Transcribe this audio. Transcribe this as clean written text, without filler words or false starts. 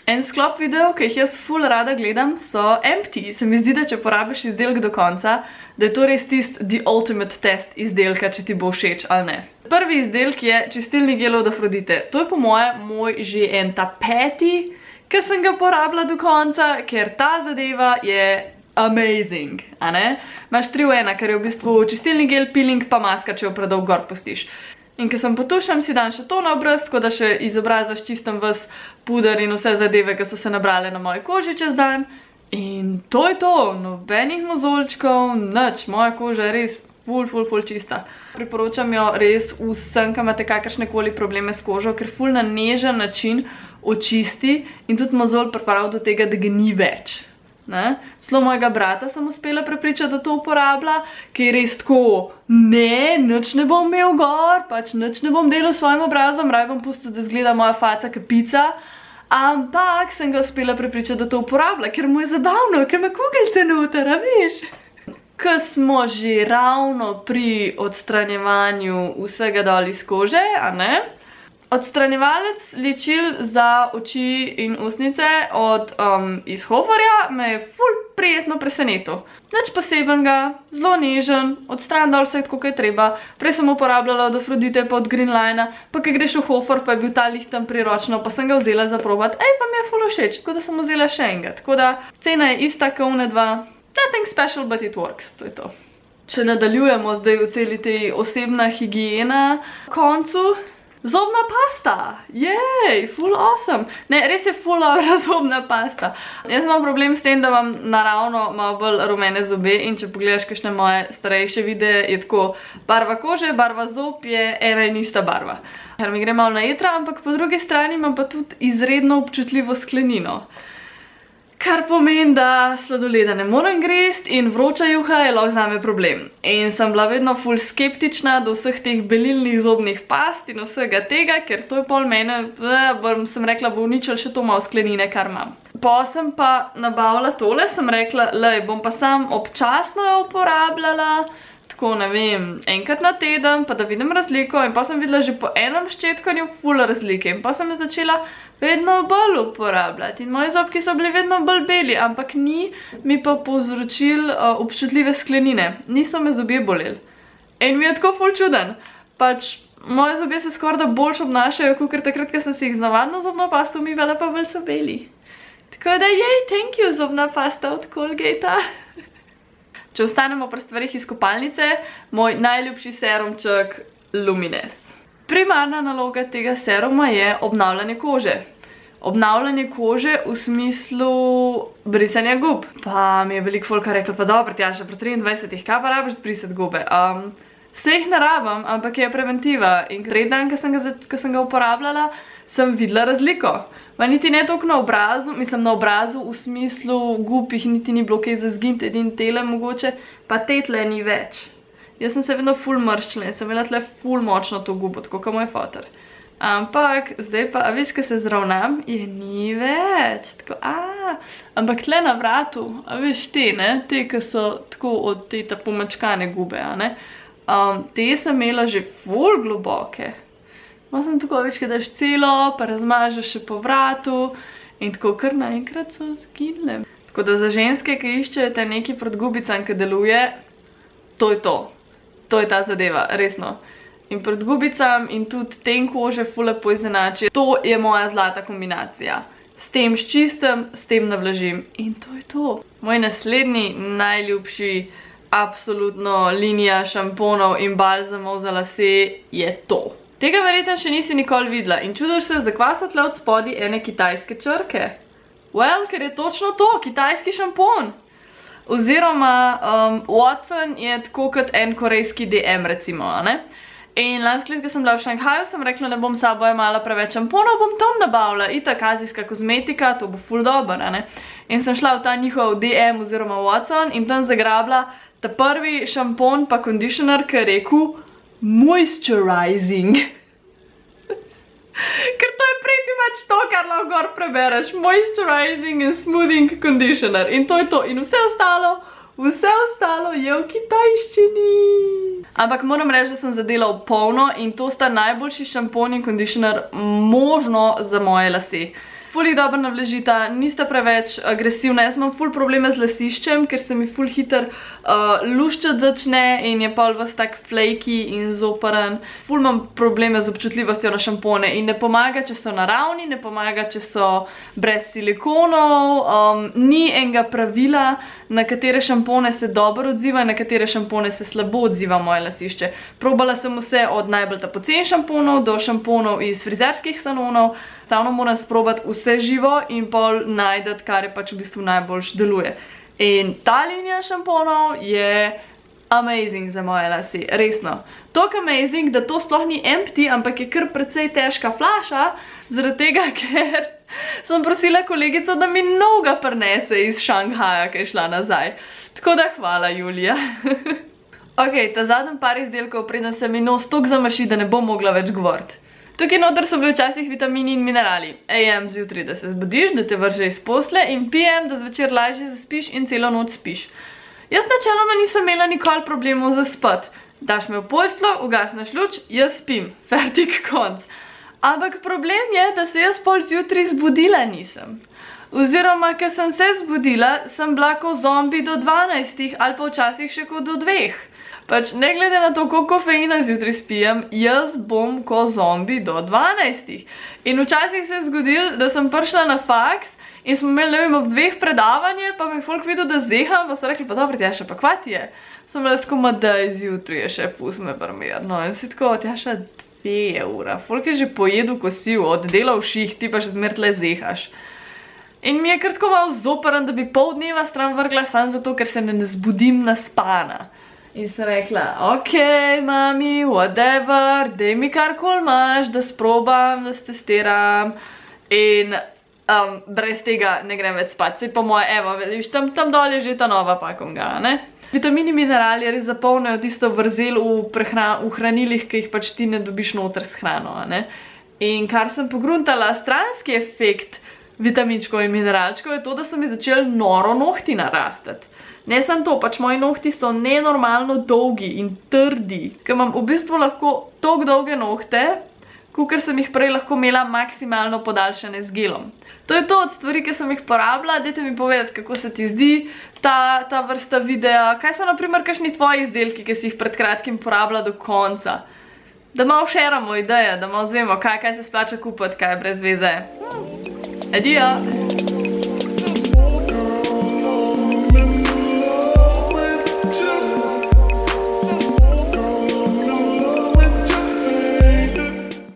En sklop videov, ki jih jaz ful rada gledam, so empty. Se mi zdi, da če porabiš izdelek do konca, da je to res the ultimate test izdelka, če ti bo všeč ali ne. Prvi izdelek je čistilni gel od Afrodite. To je po moje moj že en ta peti, ki sem ga porabila do konca, ker ta zadeva je amazing, a ne? Imaš 3 v 1, ker je v bistvu čistilni gel, peeling pa maska, če jo predolgo gor pustiš. In ko sem potušam, si dam še to na obraz, tako da še iz obraza ščistam ves puder in vse zadeve, ki so se nabrale na moji koži čez dan. In to je to, nobenih mozolčkov, nič, moja koža je res ful čista. Priporočam jo res vsem, ki imate kakršnekoli probleme s kožo, ker ful na nežen način očisti in tudi mozolj pripravi do tega, da ga ni več. Celo mojega brata sem uspela prepričati, da to uporablja, ki je res tako, nič ne bom imel gor, pač nič ne bom delal s svojim obrazom, raj bom pustil, da zgleda moja faca kot pica, ampak sem ga uspela prepričati, da to uporablja, ker mu je zabavno, ker ima kugelce noter, a veš? Ko smo že ravno pri odstranjevanju vsega dol iz kože, a ne? Odstranjevalec ličil za oči in ustnice iz Hoferja me je ful prijetno presenetil. Nič posebenega, zelo nežen, odstran dol vse tako, kot je treba. Prej sem uporabljala od Afrodite pa od Greenlinea, pa ko greš v Hofer, pa je bil ta lihtan priročno, pa sem ga vzela za probat. Pa mi je ful všeč, tako da sem vzela še enega. Tako da cena je ista kot one dva. Nothing special, but it works. To je to. Če nadaljujemo zdaj v celi tej osebna higiena koncu. Zobna pasta! Jej, ful awesome! Ne, res je ful dobra zobna pasta. Jaz imam problem s tem, da imam naravno malo bolj rumene zobe in če pogledaš kakšne moje starejše videe, je tako barva kože, barva zob je ena in ista barva. Ker mi gre malo na jetra, ampak po drugi strani imam pa tudi izredno občutljivo sklenino. Kar pomeni, da sladoleda ne morem grest in vroča juha je lahko zame problem. In sem bila vedno ful skeptična do vseh teh belilnih zobnih past in vsega tega, ker to je pol mene, sem rekla, bo uničil še to malo sklenine, kar imam. Pa sem pa nabavila tole, sem rekla, lej, bom pa sam občasno jo uporabljala, tako ne vem, enkrat na teden, pa da vidim razliko in pa sem videla že po enem ščetkanju ful razlike in pa sem jo začela vedno bolj uporabljati in moji zobki so bili vedno bolj beli, ampak ni mi pa povzročil občutljive sklenine. Niso me zobje boleli. In mi je tako ful čuden. Pač moji zobje se skoraj da boljš obnašajo, kakor takrat, ko sem si jih z navadno zobno pasto umivala, pa bolj so beli. Tako da jej, thank you zobna pasta od Colgate-a. Če ostanemo pri stvarih iz kopalnice, moj najljubši serumček Lumines. Primarna naloga tega seruma je obnavljanje kože. Obnavljanje kože v smislu brisanja gub. Pa mi je veliko folka rekla, pa dobro, Tjaša, pri 23, kaj pa rabiš brisati gube? Se jih ne rabim, ampak je preventiva. In tretji dan, ko sem ga uporabljala, sem videla razliko. Pa niti ne toliko na obrazu, mislim na obrazu v smislu gub jih niti ni bilo kaj za zginiti, edin tele mogoče, pa te tle ni več. Jaz sem se vedno ful mrščila in sem imela tle ful močno to gubo, tako kot moj fotor. Ampak, zdaj pa, a veš, ko se zravnam, je ni več. Tako, ampak tle na vratu, a veš te, ne? Te, ki so tako od te pomačkane gube, a ne? Te sem imela že ful globoke. Ma sem tako, veš, ko daš celo, pa razmažeš še po vratu in tako kar naenkrat so zginile. Tako da za ženske, ki iščete nekaj proti gubicam, ki deluje, to je to. To je ta zadeva, resno. In pred gubicam in tudi ten kože ful lepo izenači. To je moja zlata kombinacija. S tem ščistem, s tem navlažim. In to je to. Moj naslednji najljubši absolutno linija šamponov in balzamov za lase je to. Tega verjetno še nisi nikoli videla. In čudaš se, zakaj so tle od spodaj ene kitajske črke? Well, ker je točno to, kitajski šampon. Oziroma, Watson je tako kot en korejski DM, recimo, ne? In lansko leto, ko sem bila v Šanghaju, sem rekla, ne bom s sabo jemala preveč šamponov, bom tam nabavila. Itak azijska kozmetika, to bo ful dobro, ne? In sem šla v ta njihov DM oziroma Watson in tam zagrabila ta prvi šampon pa conditioner, ki je rekel moisturizing. Ker to je pretty much to, kar lahko gor prebereš. Moisturizing and smoothing conditioner. In to je to. In vse ostalo je v kitajščini. Ampak moram reči, da sem zadela v polno in to sta najboljši šampon in conditioner možno za moje lase. Ful jih dobro navlažita, nista preveč agresivna. Jaz imam ful probleme z lasiščem, ker se mi ful hiter luščati začne in je pol vas tak flaky in zoparen. Ful imam probleme z občutljivostjo na šampone in ne pomaga, če so naravni, ne pomaga, če so brez silikonov, ni enega pravila, na katere šampone se dobro odziva, na katere šampone se slabo odziva moje lasišče. Probala sem vse od najbolj poceni šamponov do šamponov iz frizerskih salonov. Stavno moram sprobati vse živo in pol najdeti, kar je pač v bistvu najboljš deluje. In ta linija šamponov je amazing za moje lase, resno. Toliko amazing, da to sploh ni empty, ampak je kar precej težka flaša, zaradi tega, ker sem prosila kolegico, da mi novega prinese iz Šanghaja, ki je šla nazaj. Tako da hvala, Julija. Ok, ta zadnji par izdelkov, preden se mi nos toliko zamaši, da ne bom mogla več govoriti. Tukaj noter so bili včasih vitamini in minerali. AM zjutraj, da se zbudiš, da te vrže iz posle, in PM, da zvečer lažje zaspiš in celo noč spiš. Jaz načeloma nisem imela nikoli problemov za spat. Daš me v poslo, ugasneš luč, jaz spim. Fertik konc. Ampak problem je, da se jaz pol zjutraj zbudila nisem. Oziroma, ker sem se zbudila, sem bila ko zombi do 12 ali pa včasih še ko do 2. Pač ne glede na to, koliko kofeina zjutraj spijem, jaz bom ko zombi do 12. In včasih se je zgodilo, da sem prišla na faks in smo imeli, ne vem, ob 2 predavanje, pa me je folk videl, da zeham, pa so rekli, pa dobro, Tjaša, pa kva ti je? Sem bila tako, da zjutraj je še pust me primerno. In si tako, Tjaša, 2 ura. Folk je že pojedel kosiv, oddelal ših, ti pa še zmertle zehaš. In mi je kar tako malo zoperen, da bi pol dneva stran vrgla sam zato, ker se ne zbudim naspana. In sem rekla, ok, mami, whatever, dej mi karkoli imaš, da sprobam, da stestiram. In brez tega ne grem več spat. Sej po moje, evo, vidiš, tam dol je že ta nova pakonga, ne? Vitamini, minerali res zapolnijo tisto vrzel v hranilih, ki jih pač ti ne dobiš noter s hrano, ne? In kar sem pogruntala, stranski efekt vitaminčkov in mineralčkov je to, da so mi začeli noro nohti narastati. Ne samo to, pač moji nohti so nenormalno dolgi in trdi, ker imam v bistvu lahko toliko dolge nohte, kakor sem jih prej lahko imela maksimalno podaljšane z gelom. To je to od stvari, ki sem jih porabila. Dajte mi povedati, kako se ti zdi ta vrsta videa. Kaj so na primer kakšni tvoji izdelki, ki si jih pred kratkim porabila do konca? Da malo šeramo ideje, da malo zvemo, kaj se splača kupiti, kaj je brez veze. Adijo!